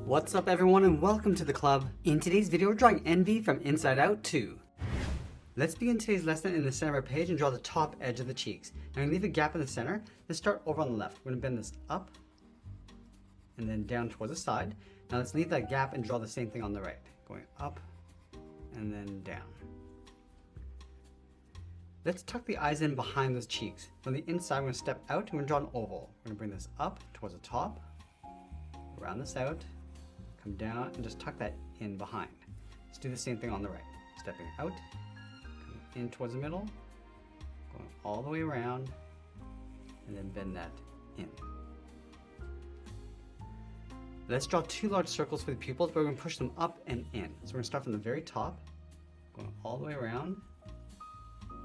What's up everyone and welcome to the club. In today's video we're drawing Envy from Inside Out 2. Let's begin today's lesson in the center of our page and draw the top edge of the cheeks. Now I'm going to leave a gap in the center. Let's start over on the left. We're going to bend this up and then down towards the side. Now let's leave that gap and draw the same thing on the right. Going up and then down. Let's tuck the eyes in behind those cheeks. From the inside we're going to step out and we're going to draw an oval. We're going to bring this up towards the top, round this out, come down and just tuck that in behind. Let's do the same thing on the right. Stepping out, coming in towards the middle, going all the way around, and then bend that in. Let's draw two large circles for the pupils, but we're going to push them up and in. So we're going to start from the very top, going all the way around,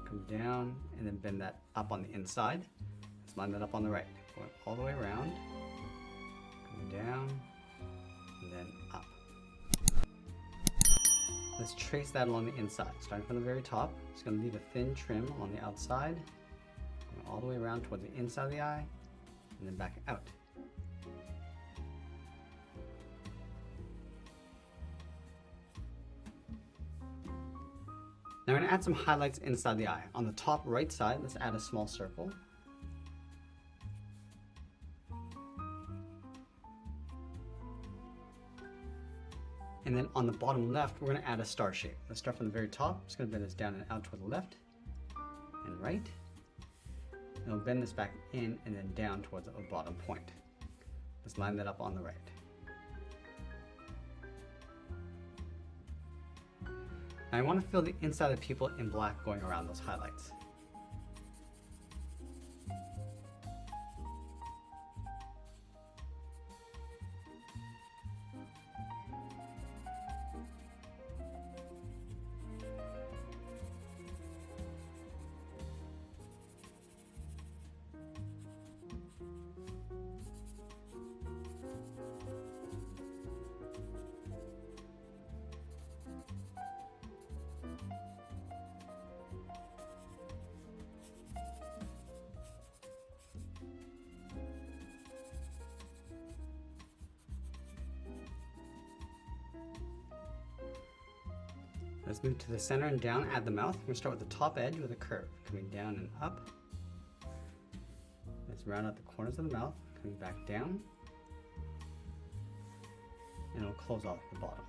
come down, and then bend that up on the inside. Let's line that up on the right, going all the way around, come down, and then up. Let's trace that along the inside, starting from the very top. Just going to leave a thin trim along the outside, going all the way around towards the inside of the eye, and then back out. Now we're going to add some highlights inside the eye. On the top right side, let's add a small circle. And then on the bottom left, we're going to add a star shape. Let's start from the very top. Just going to bend this down and out toward the left and right. And we'll bend this back in and then down towards the bottom point. Let's line that up on the right. Now I want to fill the inside of the pupil in black going around those highlights. Let's move to the center and down, add the mouth. We're going to start with the top edge with a curve, coming down and up. Let's round out the corners of the mouth, coming back down. And it'll close off the bottom.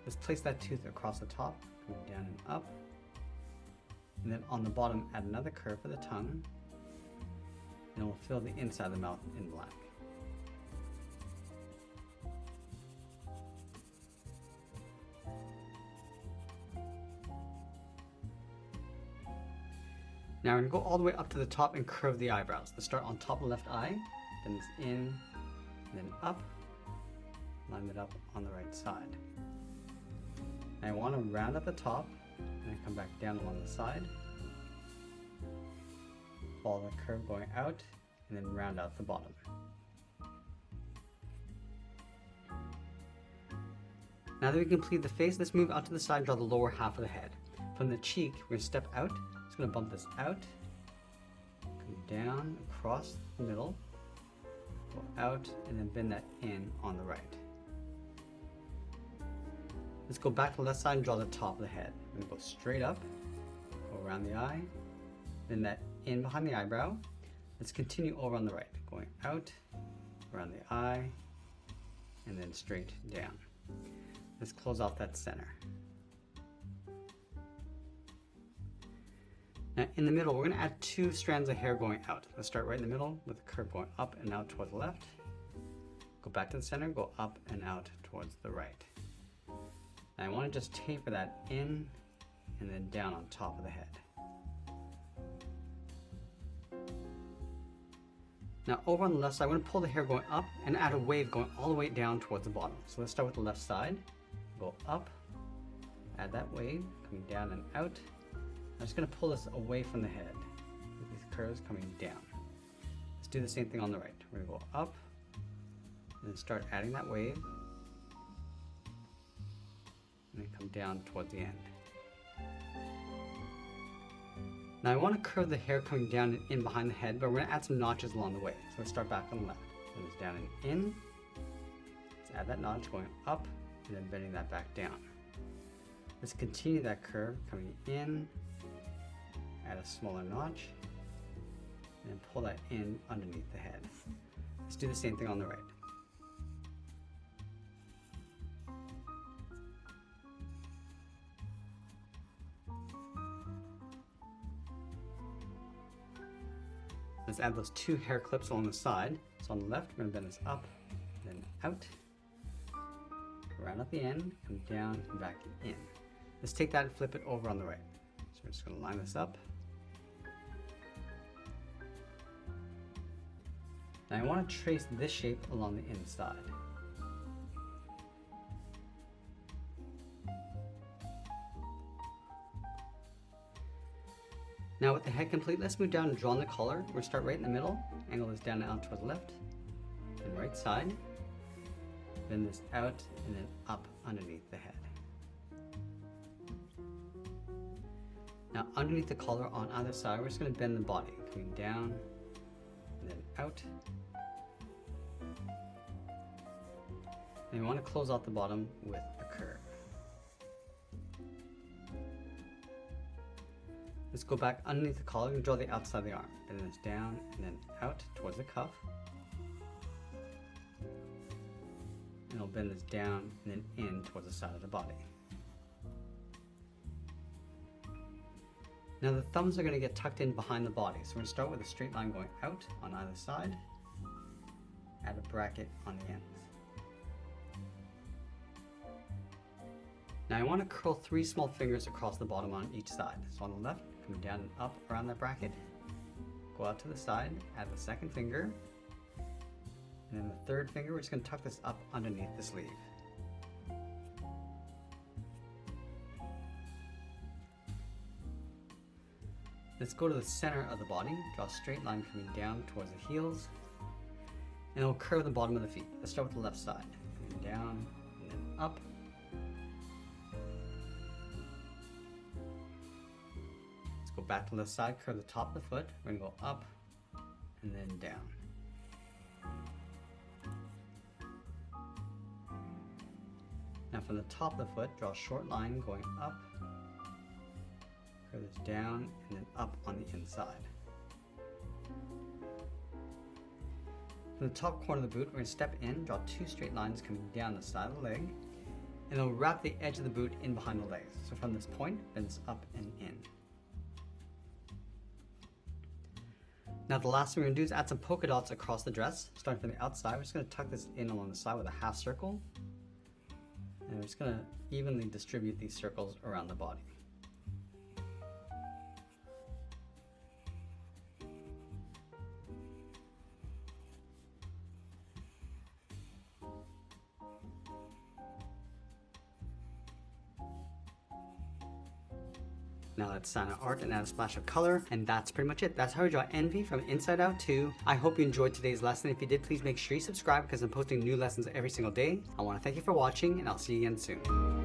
Let's place that tooth across the top, coming down and up. And then on the bottom, add another curve for the tongue. And we'll fill the inside of the mouth in black. Now we're going to go all the way up to the top and curve the eyebrows. Let's start on top of the left eye, then this in, and then up, line it up on the right side. Now I want to round up the top, and then come back down along the side, follow the curve going out, and then round out the bottom. Now that we complete the face, let's move out to the side and draw the lower half of the head. From the cheek, we're going to step out. Just going to bump this out, come down across the middle, go out, and then bend that in on the right. Let's go back to the left side and draw the top of the head. We're going to go straight up, go around the eye, bend that in behind the eyebrow. Let's continue over on the right, going out, around the eye, and then straight down. Let's close off that center. Now in the middle, we're going to add two strands of hair going out. Let's start right in the middle with the curve going up and out towards the left. Go back to the center, go up and out towards the right. Now I want to just taper that in and then down on top of the head. Now over on the left side, I'm going to pull the hair going up and add a wave going all the way down towards the bottom. So let's start with the left side, go up, add that wave, coming down and out. I'm just going to pull this away from the head with these curves coming down. Let's do the same thing on the right. We're going to go up and then start adding that wave and then come down towards the end. Now I want to curve the hair coming down and in behind the head, but we're going to add some notches along the way. So let's start back on the left. Bend this down and in. Let's add that notch going up and then bending that back down. Let's continue that curve coming in, add a smaller notch, and then pull that in underneath the head. Let's do the same thing on the right. Let's add those two hair clips along the side. So on the left, we're going to bend this up, then out, around at the end, come down and back in. Let's take that and flip it over on the right. So we're just going to line this up. Now I want to trace this shape along the inside. Now with the head complete, let's move down and draw on the collar. We'll start right in the middle, angle this down and out towards the left, and right side, bend this out and then up underneath the head. Now underneath the collar on either side, we're just going to bend the body, coming down and then out. And we want to close out the bottom with a curve. Let's go back underneath the collar and draw the outside of the arm. Bend this down and then out towards the cuff. And I'll bend this down and then in towards the side of the body. Now the thumbs are going to get tucked in behind the body. So we're going to start with a straight line going out on either side. Add a bracket on the ends. Now I want to curl 3 small fingers across the bottom on each side. So on the left, come down and up around that bracket, go out to the side, add the second finger, and then the third finger, we're just going to tuck this up underneath the sleeve. Let's go to the center of the body, draw a straight line coming down towards the heels, and it'll curve the bottom of the feet. Let's start with the left side, coming down and then up. Go back to the left side, curve the top of the foot. We're going to go up and then down. Now from the top of the foot, draw a short line going up, curve this down and then up on the inside. From the top corner of the boot, we're going to step in, draw 2 straight lines coming down the side of the leg, and it'll wrap the edge of the boot in behind the legs. So from this point, bend this up and in. Now the last thing we're going to do is add some polka dots across the dress. Starting from the outside, we're just going to tuck this in along the side with a half circle. And we're just going to evenly distribute these circles around the body. Now let's sign our art and add a splash of color, and that's pretty much it. That's how we draw Envy from Inside Out 2. I hope you enjoyed today's lesson. If you did, please make sure you subscribe because I'm posting new lessons every single day. I want to thank you for watching, and I'll see you again soon.